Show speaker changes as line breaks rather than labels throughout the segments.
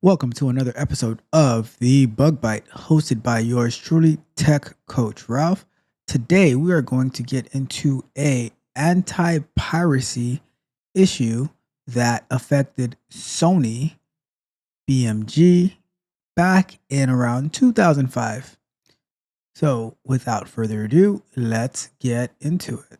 Welcome to another episode of the Bug Bite, hosted by yours truly, Tech Coach Ralph. Today, we are going to get into a anti-piracy issue that affected Sony BMG back in around 2005. So, without further ado, let's get into it.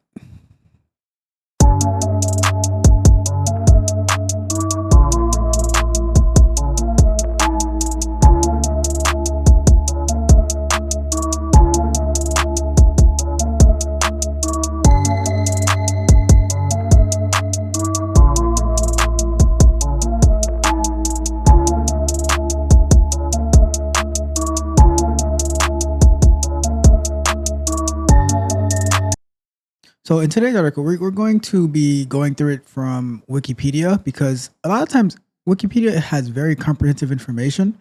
So in today's article, we're going to be going through it from Wikipedia because a lot of times Wikipedia has very comprehensive information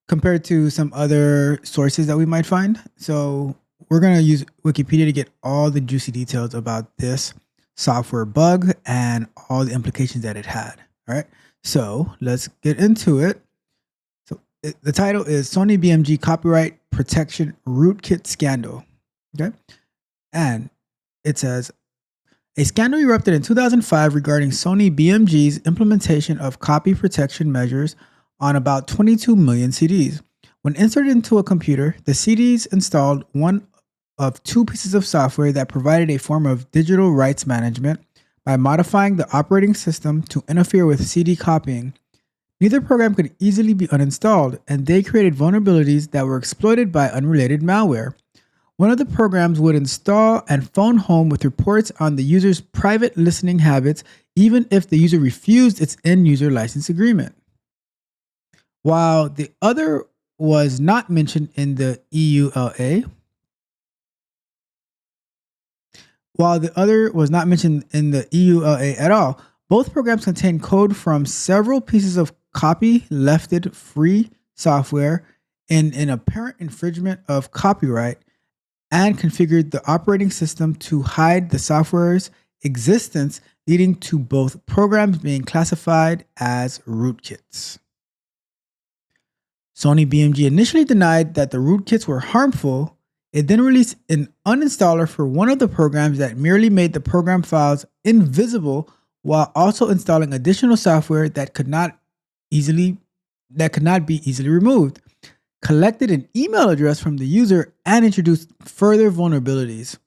compared to some other sources that we might find. So we're going to use Wikipedia to get all the juicy details about this software bug and all the implications that it had. All right. So let's get into it. So the title is Sony BMG Copyright Protection Rootkit Scandal. Okay. And it says, a scandal erupted in 2005 regarding Sony BMG's implementation of copy protection measures on about 22 million CDs. When inserted into a computer, the CDs installed one of two pieces of software that provided a form of digital rights management by modifying the operating system to interfere with CD copying. Neither program could easily be uninstalled, and they created vulnerabilities that were exploited by unrelated malware. One of the programs would install and phone home with reports on the user's private listening habits, even if the user refused its end-user license agreement. While the other was not mentioned in the EULA, at all, both programs contain code from several pieces of copylefted free software in an apparent infringement of copyright, and configured the operating system to hide the software's existence, leading to both programs being classified as rootkits. Sony BMG initially denied that the rootkits were harmful. It then released an uninstaller for one of the programs that merely made the program files invisible, while also installing additional software that could not be easily removed, collected an email address from the user, and introduced further vulnerabilities.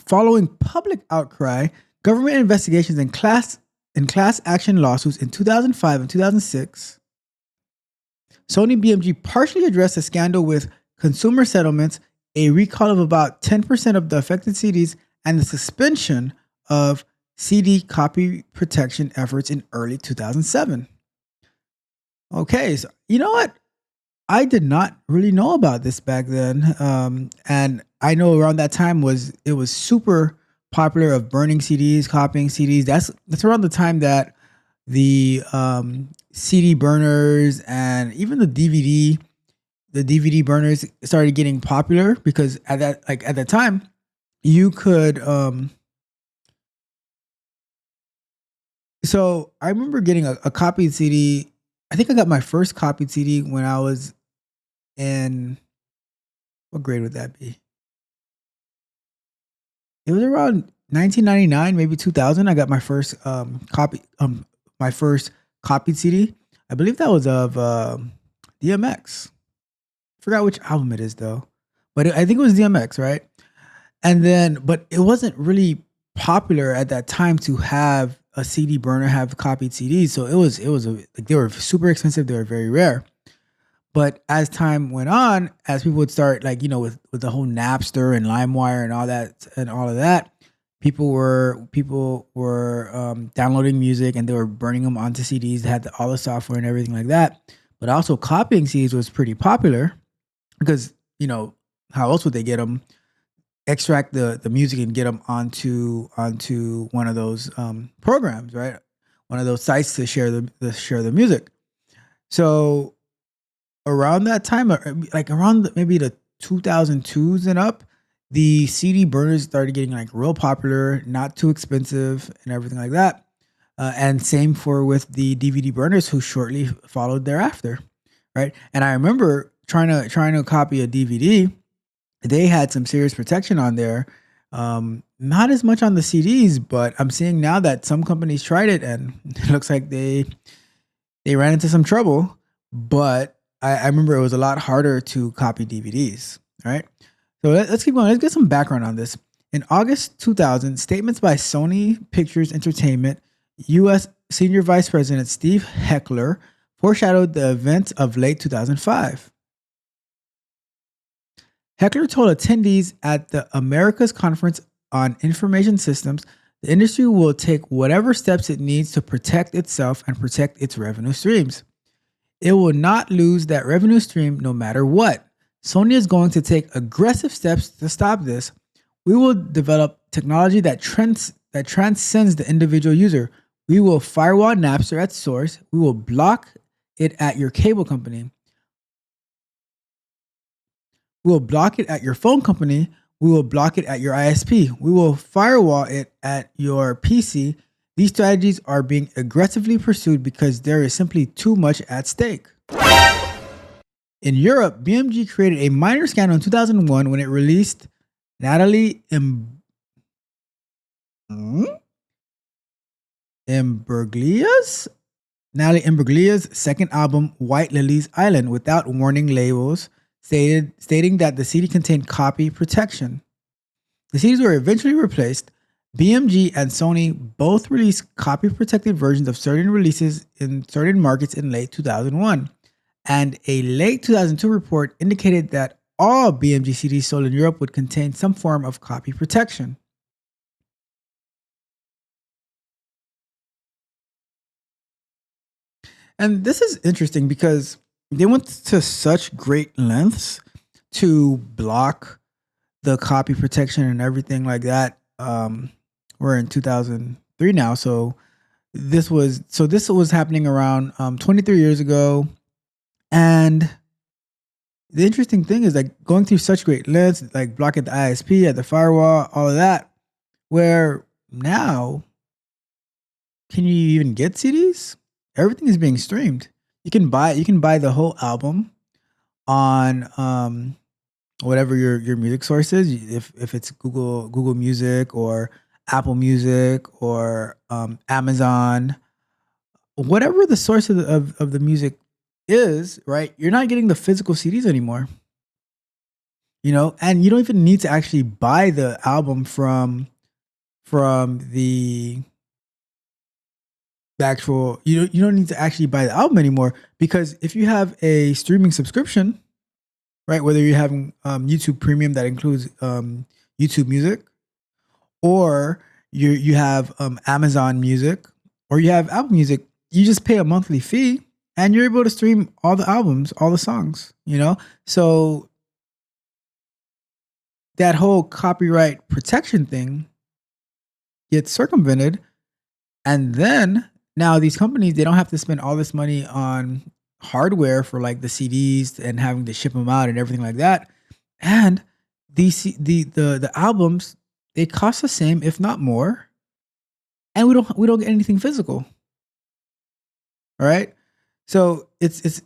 Following public outcry, government investigations, and class action lawsuits in 2005 and 2006, Sony BMG partially addressed the scandal with consumer settlements, a recall of about 10% of the affected CDs, and the suspension of CD copy protection efforts in early 2007. Okay, so you know what? I did not really know about this back then, and I know around that time it was super popular of burning CDs, copying CDs. That's around the time that the CD burners and even the DVD burners started getting popular, because at that time you could. So I remember getting a copied CD. I think I got my first copied CD when I was in, what grade would that be? It was around 1999, maybe 2000. I got my first copied CD. I believe that was of DMX. Forgot which album it is though, but I think it was DMX, right? And then, but it wasn't really popular at that time to have a CD burner have copied CDs. So they were super expensive. They were very rare. But as time went on, as people would start, with the whole Napster and LimeWire and all of that, people were downloading music and they were burning them onto CDs. They had all the software and everything like that. But also copying CDs was pretty popular because, how else would they get them? Extract the music and get them onto one of those programs, right? One of those sites to share the music. So around that time, around maybe the 2002s and up, the CD burners started getting real popular, not too expensive and everything like that. and same for with the DVD burners who shortly followed thereafter, right? And I remember trying to copy a DVD. They had some serious protection on there. Not as much on the CDs, but I'm seeing now that some companies tried it and it looks like they ran into some trouble. But I remember it was a lot harder to copy DVDs, right? So let's keep going. Let's get some background on this. In August 2000, statements by Sony Pictures Entertainment U.S. Senior Vice President Steve Heckler foreshadowed the events of late 2005. Heckler told attendees at the Americas Conference on Information Systems the industry will take whatever steps it needs to protect itself and protect its revenue streams. It will not lose that revenue stream no matter what. Sony is going to take aggressive steps to stop this. We will develop technology that transcends the individual user. We will firewall Napster at source. We will block it at your cable company. We will block it at your phone company. We will block it at your ISP. We will firewall it at your PC. These strategies are being aggressively pursued because there is simply too much at stake. In Europe, BMG created a minor scandal in 2001 when it released Natalie Imbriglia's second album, White Lily's Island, without warning labels, stating that the CD contained copy protection. The CDs were eventually replaced. BMG and Sony both released copy-protected versions of certain releases in certain markets in late 2001, and a late 2002 report indicated that all BMG CDs sold in Europe would contain some form of copy protection. And this is interesting because they went to such great lengths to block the copy protection and everything like that. We're in 2003 now, so this was happening around 23 years ago. And the interesting thing is, like, going through such great lengths, like blocking the ISP, at the firewall, all of that, where now, can you even get CDs? Everything is being streamed. You can buy the whole album on whatever your music source is. If it's Google Music or Apple Music or Amazon, whatever the source of the music is, right? You're not getting the physical CDs anymore. And you don't even need to actually buy the album from the actual. You don't need to actually buy the album anymore, because if you have a streaming subscription, right? Whether you're having YouTube Premium that includes YouTube Music, or you have Amazon Music, or you have Apple Music, you just pay a monthly fee and you're able to stream all the albums, all the songs. So that whole copyright protection thing gets circumvented, and then now these companies, they don't have to spend all this money on hardware for like the CDs and having to ship them out and everything like that. And the albums, they cost the same, if not more, and we don't get anything physical. All right. So it's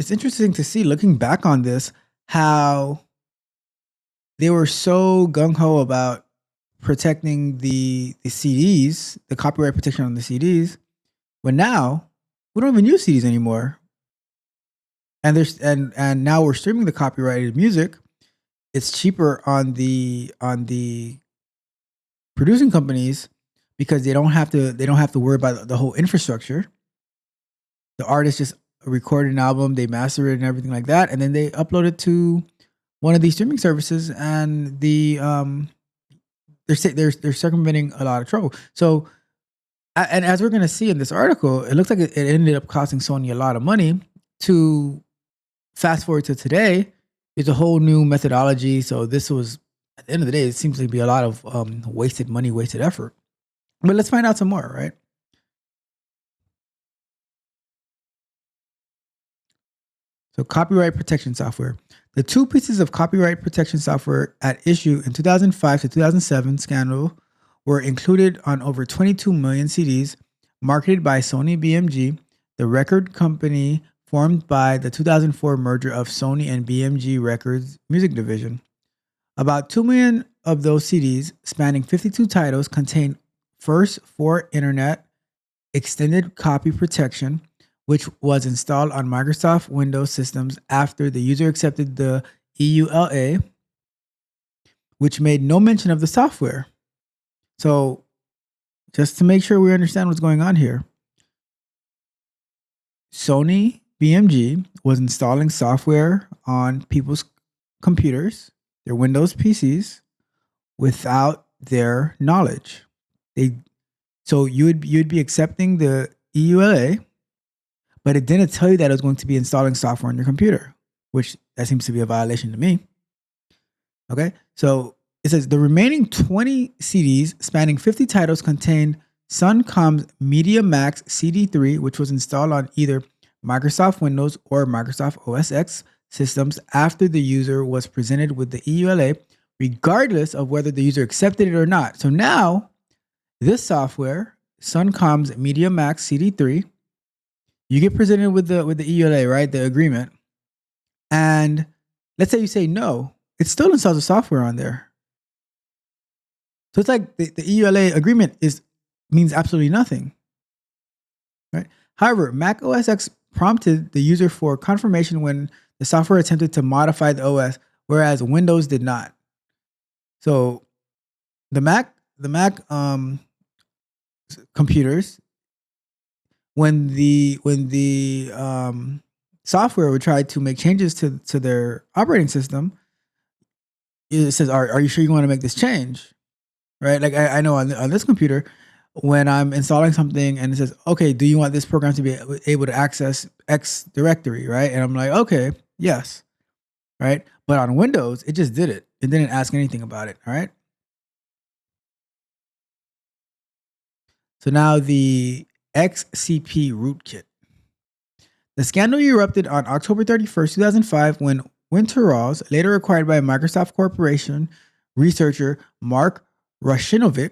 interesting to see, looking back on this, how they were so gung-ho about protecting the CDs, the copyright protection on the CDs, when now we don't even use CDs anymore. And now we're streaming the copyrighted music. It's cheaper on the producing companies because they don't have to worry about the whole infrastructure. The artist just record an album, they master it and everything like that, and then they upload it to one of these streaming services, and they're circumventing a lot of trouble. So, and as we're going to see in this article, it looks like it ended up costing Sony a lot of money. To fast forward to today, it's a whole new methodology. So this was, at the end of the day, it seems to be a lot of wasted money, wasted effort. But let's find out some more, right? So copyright protection software. The two pieces of copyright protection software at issue in 2005 to 2007 scandal were included on over 22 million CDs. marketed by Sony BMG, the record company formed by the 2004 merger of Sony and BMG Records music division. About 2 million of those CDs, spanning 52 titles, contain first for internet extended copy protection, which was installed on Microsoft Windows systems after the user accepted the EULA, which made no mention of the software. So, just to make sure we understand what's going on here, Sony BMG was installing software on people's computers, their Windows PCs, without their knowledge. So you'd be accepting the EULA, but it didn't tell you that it was going to be installing software on your computer, which that seems to be a violation to me. Okay, so it says the remaining 20 CDs spanning 50 titles contain Suncom's Media Max CD3, which was installed on either Microsoft Windows or Microsoft OS X systems after the user was presented with the EULA, regardless of whether the user accepted it or not. So now, this software, Suncom's Media Max CD3, you get presented with the EULA, right? The agreement. And let's say you say no, it still installs the software on there. So it's like the EULA agreement means absolutely nothing, right? However, Mac OS X prompted the user for confirmation when the software attempted to modify the OS, whereas Windows did not. So the Mac computers, when the software would try to make changes to their operating system, it says, "Are you sure you want to make this change?" Right? Like I know on this computer, when I'm installing something and it says, "Okay, do you want this program to be able to access X directory?" Right? And I'm like, "Okay, yes." Right? But on Windows, it just did it. It didn't ask anything about it. All right. So now the XCP rootkit. The scandal erupted on October 31st, 2005, when Winterals, later acquired by Microsoft Corporation, researcher Mark Rushinovic,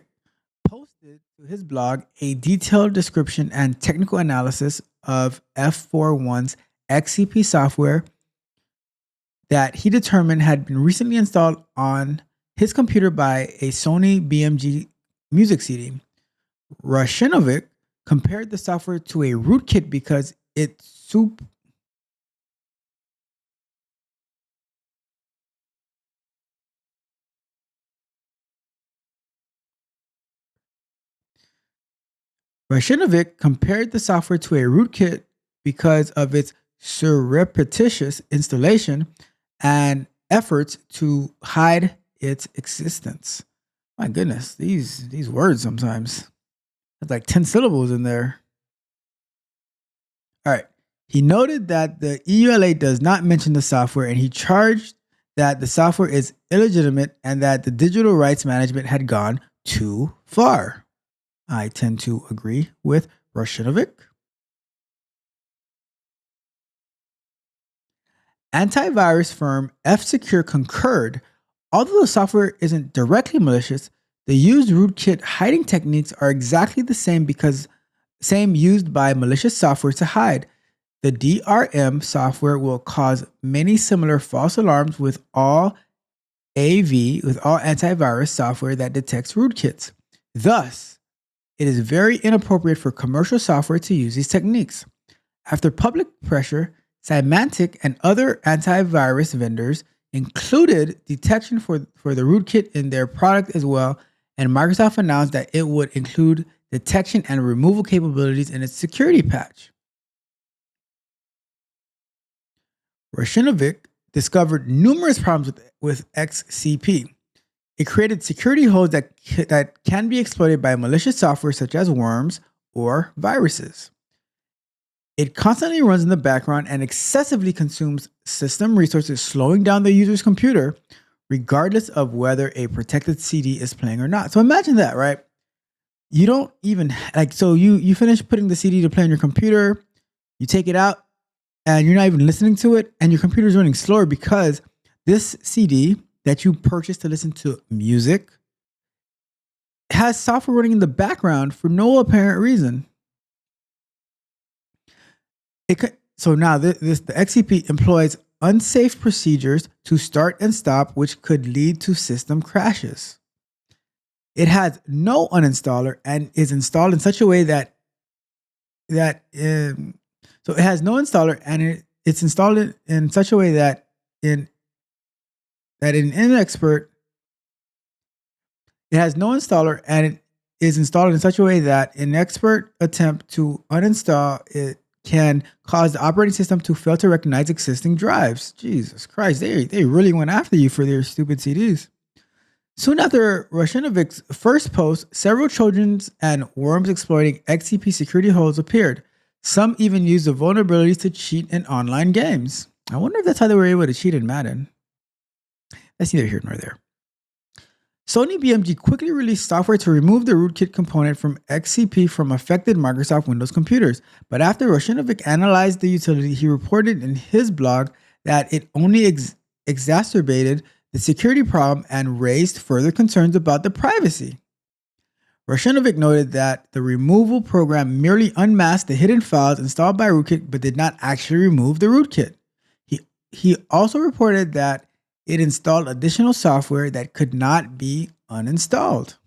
posted to his blog a detailed description and technical analysis of F41's XCP software that he determined had been recently installed on his computer by a Sony BMG music CD. Rushinovic compared the software to a rootkit because it Rushinovic compared the software to a rootkit because of its surreptitious installation and efforts to hide its existence. My goodness, these words sometimes. There's like 10 syllables in there. All right. He noted that the EULA does not mention the software, and he charged that the software is illegitimate and that the digital rights management had gone too far. I tend to agree with Rushinovic. Antivirus firm F-Secure concurred. Although the software isn't directly malicious, the used rootkit hiding techniques are exactly the same used by malicious software to hide. The DRM software will cause many similar false alarms with all antivirus software that detects rootkits. Thus, it is very inappropriate for commercial software to use these techniques. After public pressure, Symantec and other antivirus vendors included detection for the rootkit in their product as well, and Microsoft announced that it would include detection and removal capabilities in its security patch. Rushinovic discovered numerous problems with XCP. It created security holes that can be exploited by malicious software such as worms or viruses. It constantly runs in the background and excessively consumes system resources, slowing down the user's computer, regardless of whether a protected CD is playing or not. So imagine that, right? You don't even you finish putting the CD to play on your computer, you take it out, and you're not even listening to it, and your computer is running slower because this CD that you purchased to listen to music has software running in the background for no apparent reason. So now the XCP employs unsafe procedures to start and stop, which could lead to system crashes. It has no uninstaller and is installed in such a way so it has no installer and it's installed in such a way that an inexpert it has no installer and it is installed in such a way that an expert attempt to uninstall it can cause the operating system to fail to recognize existing drives. Jesus Christ, they really went after you for their stupid CDs. Soon after Rushinovic's first post, several Trojans and worms exploiting XCP security holes appeared. Some even used the vulnerabilities to cheat in online games. I wonder if that's how they were able to cheat in Madden. That's neither here nor there. Sony BMG quickly released software to remove the rootkit component from XCP from affected Microsoft Windows computers. But after Rushinovic analyzed the utility, he reported in his blog that it only exacerbated the security problem and raised further concerns about the privacy. Rushinovic noted that the removal program merely unmasked the hidden files installed by rootkit but did not actually remove the rootkit. He also reported that it installed additional software that could not be uninstalled.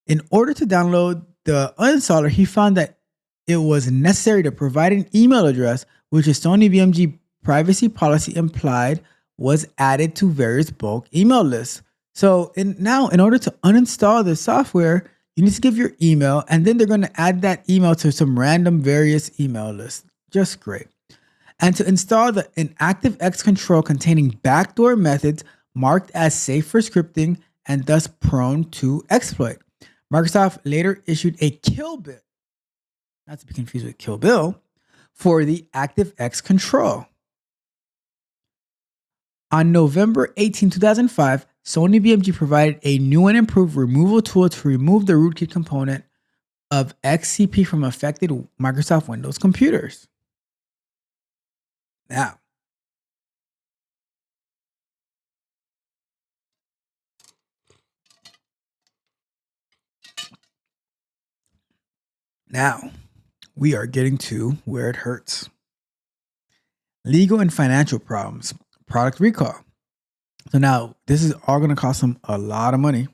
In order to download the uninstaller, he found that it was necessary to provide an email address, which a Sony BMG privacy policy implied was added to various bulk email lists. So in order to uninstall the software, you need to give your email, and then they're going to add that email to some random various email lists. Just great. And to install an ActiveX control containing backdoor methods marked as safe for scripting and thus prone to exploit. Microsoft later issued a kill bill, not to be confused with Kill Bill, for the ActiveX control. On November 18, 2005, Sony BMG provided a new and improved removal tool to remove the rootkit component of XCP from affected Microsoft Windows computers. Now, we are getting to where it hurts. Legal and financial problems, product recall. So now, this is all going to cost them a lot of money.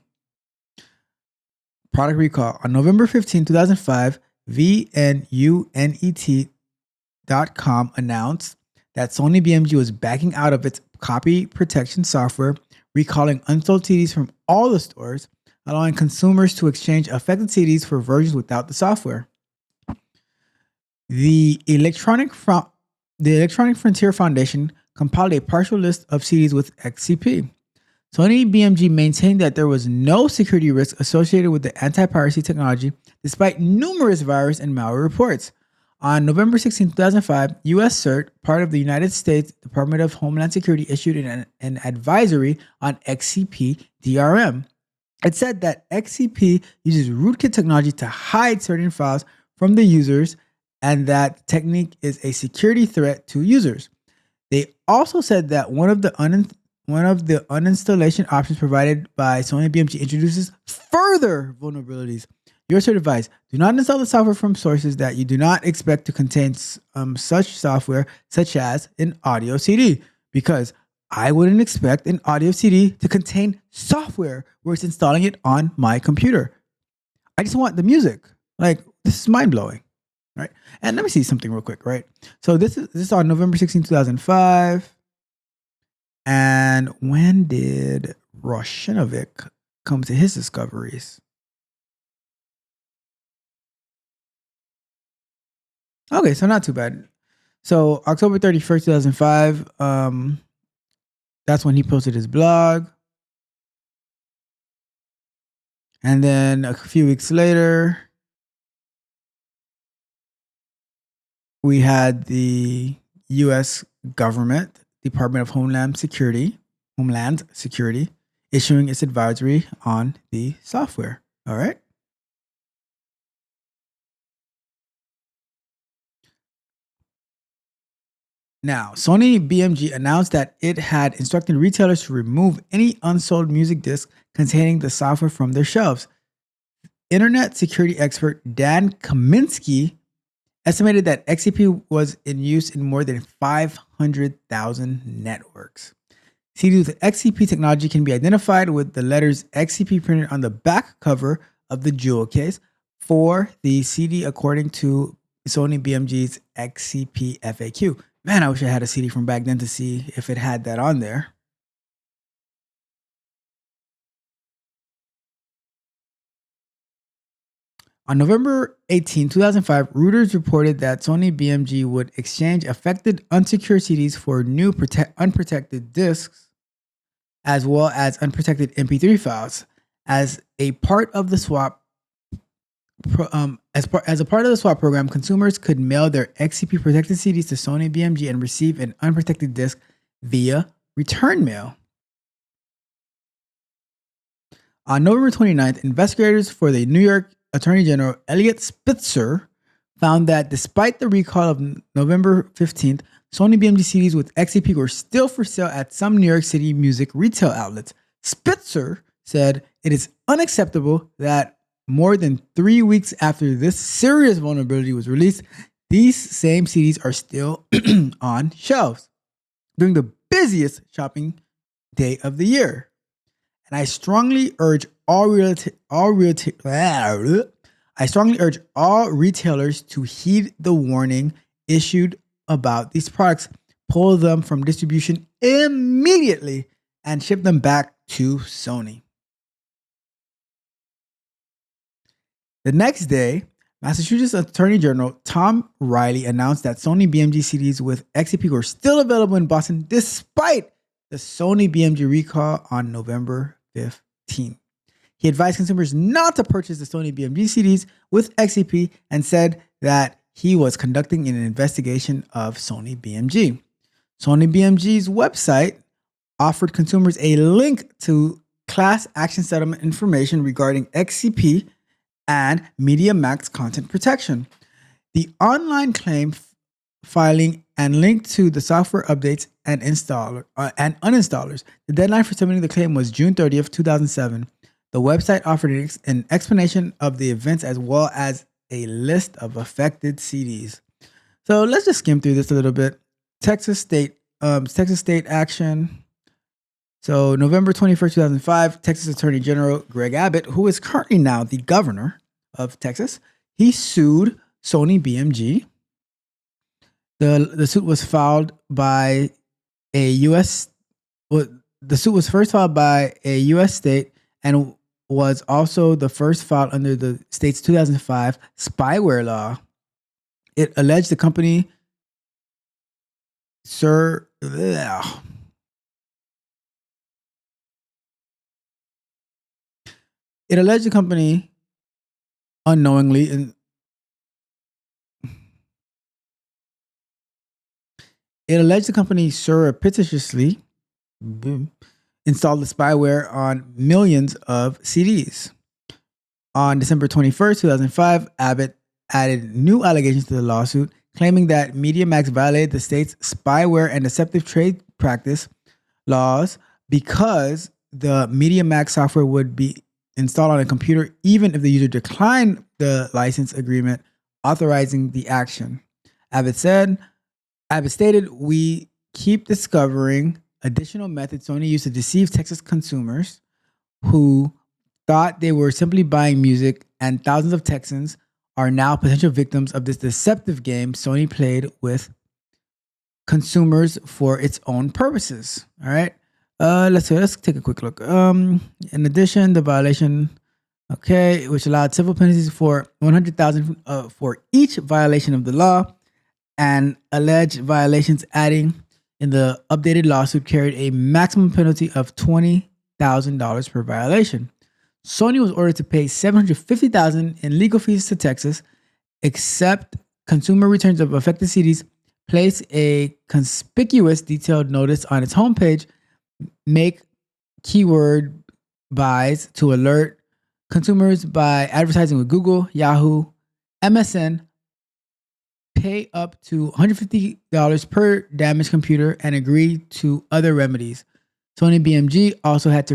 Product recall. On November 15, 2005, VNUNET.com announced that Sony BMG was backing out of its copy protection software, recalling unsold CDs from all the stores, allowing consumers to exchange affected CDs for versions without the software. The Electronic Frontier Foundation compiled a partial list of CDs with XCP. Sony BMG maintained that there was no security risk associated with the anti-piracy technology, despite numerous virus and malware reports. On November 16, 2005, US CERT, part of the United States Department of Homeland Security, issued an advisory on XCP DRM. It said that XCP uses rootkit technology to hide certain files from the users, and that the technique is a security threat to users. They also said that one of the uninstallation options provided by Sony BMG introduces further vulnerabilities. Your CERT advice: do not install the software from sources that you do not expect to contain such software, such as an audio CD, because I wouldn't expect an audio CD to contain software where it's installing it on my computer. I just want the music. Like, this is mind-blowing, right? And let me see something real quick, right? So this is on November 16, 2005. And when did Rushinovic come to his discoveries? Okay, so not too bad. So October 31st, 2005, that's when he posted his blog. And then a few weeks later, we had the US government, Department of Homeland Security, issuing its advisory on the software. All right. Now, Sony BMG announced that it had instructed retailers to remove any unsold music discs containing the software from their shelves. Internet security expert Dan Kaminsky estimated that XCP was in use in more than 500,000 networks. CDs with XCP technology can be identified with the letters XCP printed on the back cover of the jewel case for the CD, according to Sony BMG's XCP FAQ. Man, I wish I had a CD from back then to see if it had that on there. On November 18, 2005, Reuters reported that Sony BMG would exchange affected unsecured CDs for new unprotected discs, as well as unprotected MP3 files. As a part of the swap, as a part of the swap program, consumers could mail their XCP protected CDs to Sony BMG and receive an unprotected disc via return mail. On November 29th, investigators for the New York Attorney General Elliot Spitzer found that despite the recall of November 15th, Sony BMG CDs with XCP were still for sale at some New York City music retail outlets. Spitzer said it is unacceptable that more than 3 weeks after this serious vulnerability was released, these same CDs are still on shelves during the busiest shopping day of the year. And I strongly urge all retailers to heed the warning issued about these products, pull them from distribution immediately, and ship them back to Sony. The next day, Massachusetts Attorney General Tom Riley announced that Sony BMG CDs with XCP were still available in Boston despite the Sony BMG recall on November 15. He advised consumers not to purchase the Sony BMG CDs with XCP and said that he was conducting an investigation of Sony BMG. Sony BMG's website offered consumers a link to class action settlement information regarding XCP and MediaMax content protection. The online claim filing and link to the software updates and uninstallers. The deadline for submitting the claim was June 30th, 2007. The website offered an explanation of the events as well as a list of affected CDs. So let's just skim through this a little bit. Texas State action. So November 21st, 2005, Texas Attorney General Greg Abbott, who is currently now the governor of Texas, he sued Sony BMG. The suit was filed by a U.S. The suit was first filed by a U.S. state and was also the first filed under the state's 2005 spyware law. It alleged the company unknowingly surreptitiously installed the spyware on millions of CDs. On December 21st, 2005, Abbott added new allegations to the lawsuit, claiming that MediaMax violated the state's spyware and deceptive trade practice laws because the MediaMax software would be installed on a computer even if the user declined the license agreement authorizing the action. Abbott stated, "We keep discovering additional methods Sony used to deceive Texas consumers who thought they were simply buying music, and thousands of Texans are now potential victims of this deceptive game Sony played with consumers for its own purposes." All right. Let's take a quick look. In addition, the violation, which allowed civil penalties for $100,000 for each violation of the law, and alleged violations adding in the updated lawsuit carried a maximum penalty of $20,000 per violation. Sony was ordered to pay $750,000 in legal fees to Texas, accept consumer returns of affected CDs, place a conspicuous detailed notice on its homepage, make keyword buys to alert consumers by advertising with Google, Yahoo, MSN, pay up to $150 per damaged computer, and agree to other remedies. Sony BMG also had to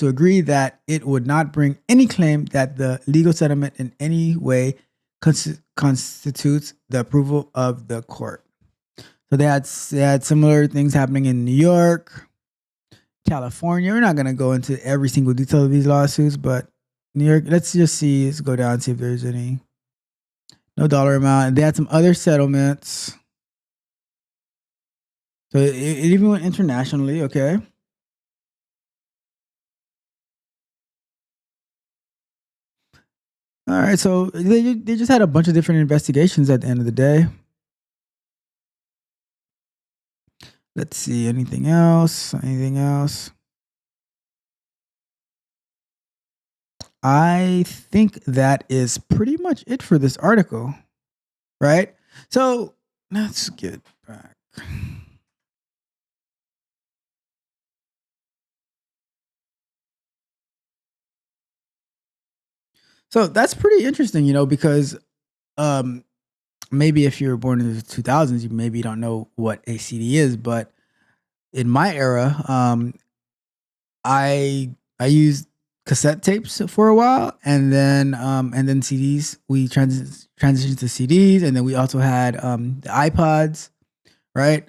agree that it would not bring any claim that the legal settlement in any way constitutes the approval of the court. So they had similar things happening in New York, California. We're not going to go into every single detail of these lawsuits, but New York, let's just see, let's go down and see if there's any. No dollar amount. They had some other settlements. So it even went internationally, okay? All right, so they just had a bunch of different investigations at the end of the day. Let's see, anything else? Anything else? I think that is pretty much it for this article, right? So let's get back. So that's pretty interesting, you know, because maybe if you were born in the 2000s, you maybe don't know what a CD is, but in my era, I used cassette tapes for a while, and then CDs. We transitioned to CDs, and then we also had the iPods, right?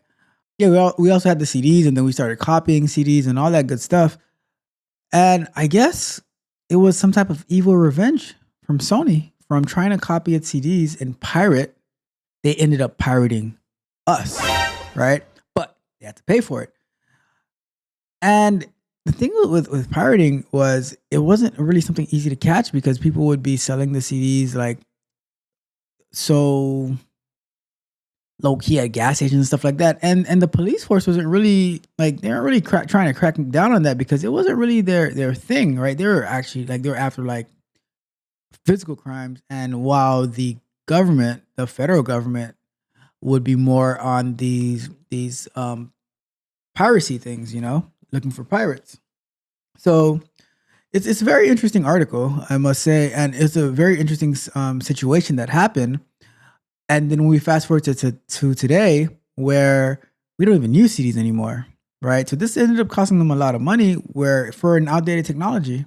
Yeah, we also had the CDs, and then we started copying CDs and all that good stuff. And I guess it was some type of evil revenge from Sony from trying to copy its CDs and pirate. They ended up pirating us, right? But they had to pay for it. And the thing with pirating was it wasn't really something easy to catch because people would be selling the CDs like so low key at gas stations and stuff like that. And the police force wasn't really like they weren't really trying to crack down on that because it wasn't really their thing, right? They were actually like they were after like physical crimes. And while the government, the federal government, would be more on these piracy things, you know, looking for pirates. So it's a very interesting article, I must say, and it's a very interesting situation that happened. And then when we fast forward to today, where we don't even use CDs anymore, right? So this ended up costing them a lot of money, where for an outdated technology.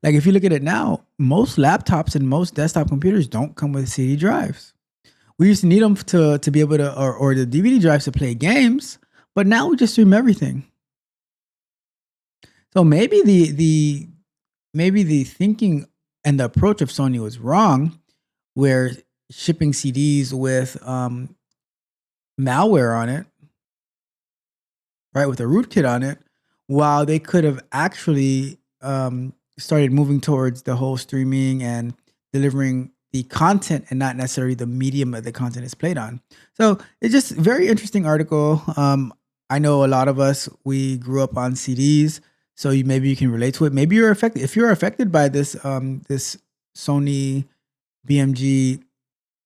Like if you look at it now, most laptops and most desktop computers don't come with CD drives. We used to need them to be able to, or the DVD drives to play games, but now we just stream everything. So maybe the thinking and the approach of Sony was wrong, where shipping CDs with malware on it, right, with a rootkit on it, while they could have actually started moving towards the whole streaming and delivering the content and not necessarily the medium that the content is played on. So it's just a very interesting article. I know a lot of us, we grew up on CDs, so maybe you can relate to it. Maybe you're affected. If you're affected by this this Sony BMG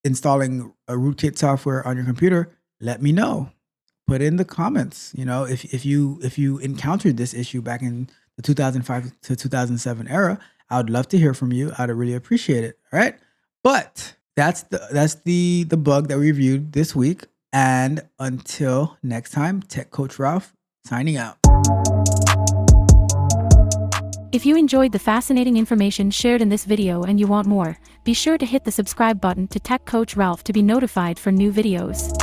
installing a rootkit software on your computer, let me know. Put in the comments. You know, if you encountered this issue back in the 2005 to 2007 era, I would love to hear from you. I'd really appreciate it. All right, but that's the bug that we reviewed this week. And until next time, Tech Coach Ralph signing out.
If you enjoyed the fascinating information shared in this video and you want more, be sure to hit the subscribe button to Tech Coach Ralph to be notified for new videos.